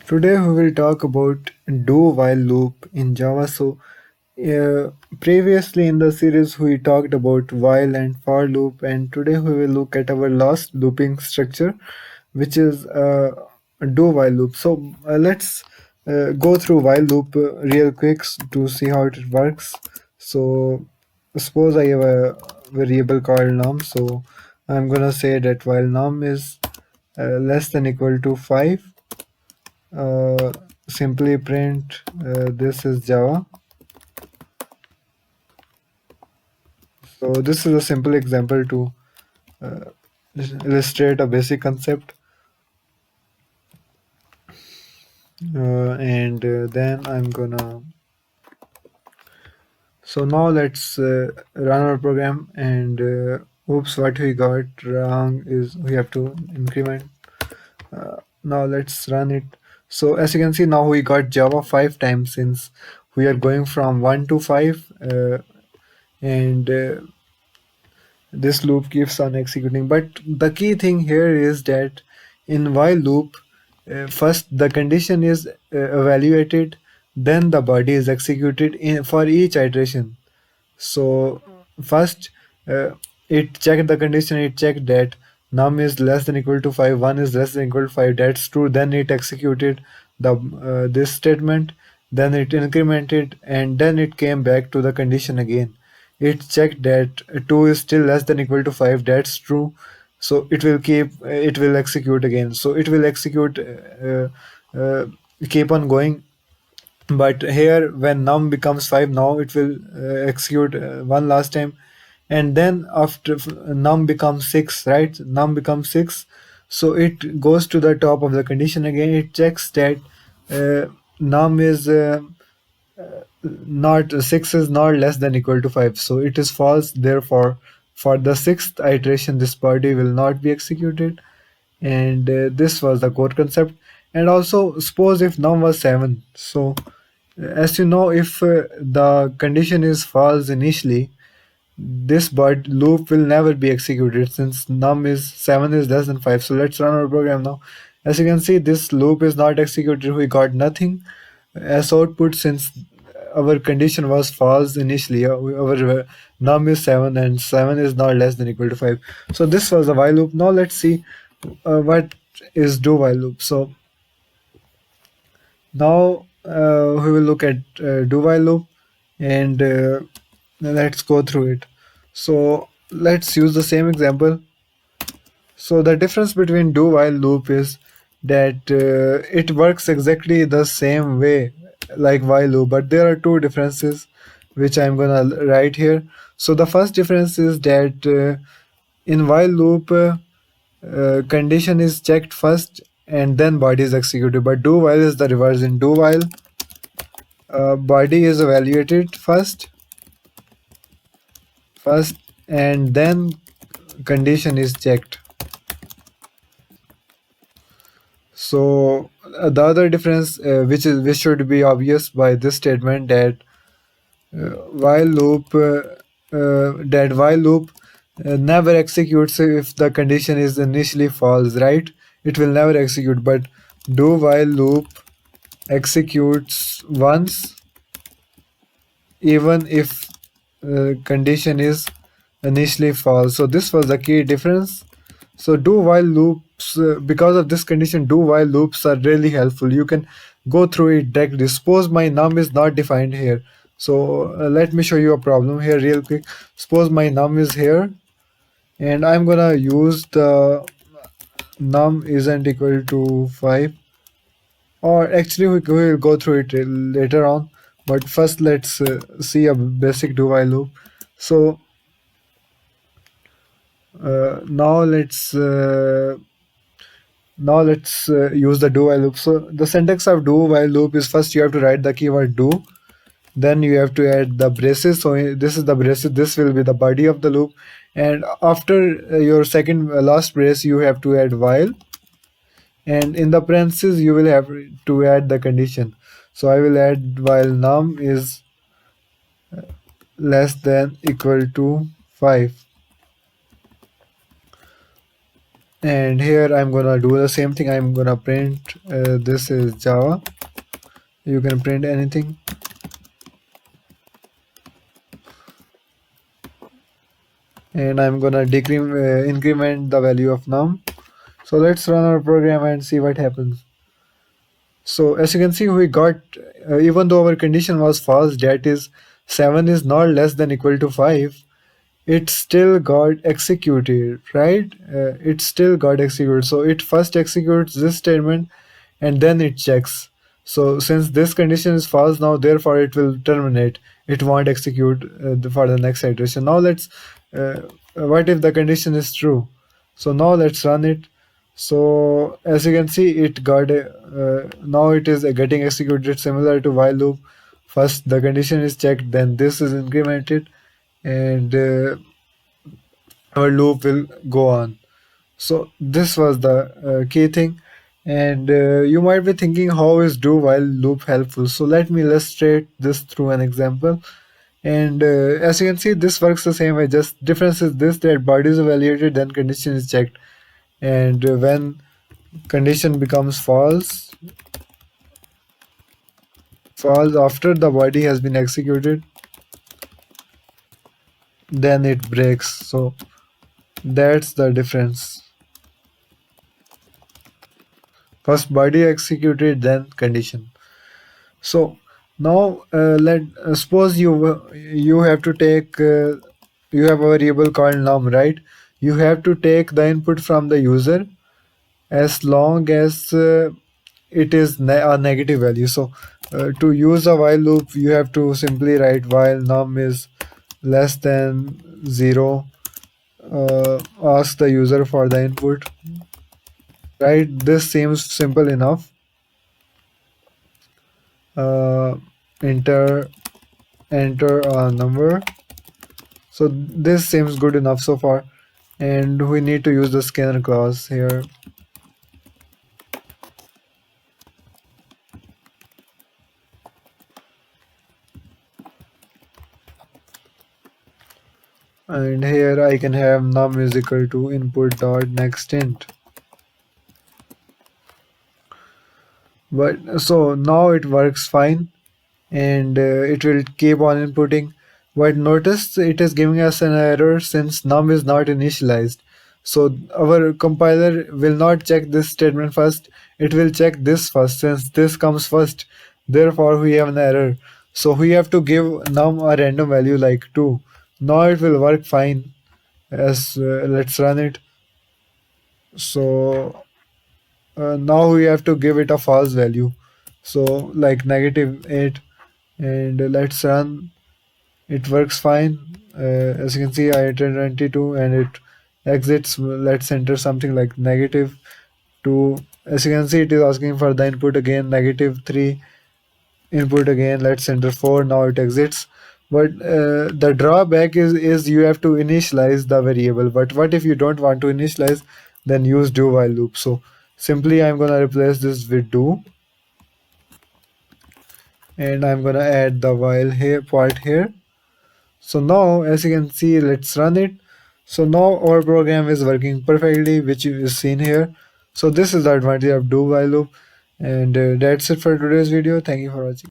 Today we will talk about do while loop in Java. Uh, Previously in the series we talked about while and for loop, and today we will look at our last looping structure, which is a do while loop. Let's go through while loop real quick to see how it works. So suppose I have a variable called num, so I'm gonna say that while num is less than equal to 5, uh, simply print this is Java. So this is a simple example to uh, illustrate a basic concept. And then I'm gonna. So now let's run our program. And oops, what we got wrong is we have to increment. Now let's run it. So as you can see, now we got Java 5 times since we are going from 1 to 5. And this loop keeps on executing. But the key thing here is that in while loop, first the condition is evaluated, then the body is executed for each iteration. So first, uh, it checked the condition. It checked that num is less than equal to 5, 1 is less than equal to 5. That's true. Then it executed the this statement. Then it incremented, and then it came back to the condition again. It checked that 2 is still less than equal to 5. That's true. So it will execute again. So it will execute, keep on going. But here when num becomes 5, now it will execute one last time. And then after num becomes 6, right? Num becomes 6, so it goes to the top of the condition again. It checks that uh, num is not 6 is not less than equal to 5, so it is false. Therefore, for the sixth iteration, this body will not be executed. And this was the core concept. And also, suppose if num was 7, so as you know, if the condition is false initially, this but loop will never be executed since num is 7 is less than 5. So let's run our program now. As you can see, this loop is not executed. We got nothing as output since our condition was false initially. Our num is 7 and 7 is not less than equal to 5. So this was a while loop. Now let's see what is do while loop. So now we will look at do while loop, and let's go through it. So let's use the same example. So the difference between do while loop is that it works exactly the same way like while loop, but there are two differences which I'm gonna write here. So the first difference is that in while loop, condition is checked first and then body is executed. But do while is the reverse. In do while, body is evaluated first, and then condition is checked. So the other difference, which should be obvious by this statement, that while loop while loop never executes if the condition is initially false, right? It will never execute. But do while loop executes once even if condition is initially false. So this was the key difference. So do while loops, because of this condition, do while loops are really helpful. You can go through it directly. Suppose my num is not defined here. So let me show you a problem here real quick. Suppose my num is here, and I'm gonna use the num isn't equal to 5. Or actually, we will go through it later on. But first, let's see a basic do while loop. So uh, now let's uh, now let's use the do while loop. So the syntax of do while loop is, first you have to write the keyword do, then you have to add the braces. So this is the braces. This will be the body of the loop, and after your second last brace, you have to add while, and in the parentheses you will have to add the condition. So I will add while num is less than equal to 5. And here I'm gonna do the same thing. I'm gonna print this is Java. You can print anything, and I'm gonna increment the value of num. So let's run our program and see what happens. So as you can see, we got even though our condition was false, that is 7 is not less than equal to 5, it still got executed, right? It still got executed. So it first executes this statement and then it checks. So since this condition is false now, therefore it will terminate. It won't execute for the next iteration. Now let's, what if the condition is true? So now let's run it. So as you can see, it got now it is getting executed similar to while loop. First the condition is checked, then this is incremented, and our loop will go on. So this was the key thing. And you might be thinking, how is do while loop helpful? So let me illustrate this through an example. And as you can see, this works the same way. Just difference is this, that body is evaluated, then condition is checked. And when condition becomes false after the body has been executed, then it breaks. So that's the difference. First body executed, then condition. So now let suppose you have to take you have a variable called num, right? You have to take the input from the user as long as it is a negative value. So to use a while loop, you have to simply write while num is less than 0. Ask the user for the input. Right? This seems simple enough. Uh, enter enter a number. So this seems good enough so far, and we need to use the scanner clause here. And here I can have num is equal to input dot next int. But so now it works fine, and it will keep on inputting. But notice it is giving us an error since num is not initialized. So our compiler will not check this statement first, it will check this first. Since this comes first, therefore we have an error. So we have to give num a random value like 2. Now it will work fine. As let's run it. So now we have to give it a false value, so like -8. And let's run. It works fine. As you can see, I entered 22 and it exits. Let's enter something like -2. As you can see, it is asking for the input again, -3. Input again, let's enter 4. Now it exits. But the drawback is you have to initialize the variable. But what if you don't want to initialize? Then use do while loop. So simply I'm gonna replace this with do, and I'm gonna add the while here part here. So now as you can see, let's run it. So now our program is working perfectly, which is seen here. So this is the advantage of do while loop. And that's it for today's video. Thank you for watching.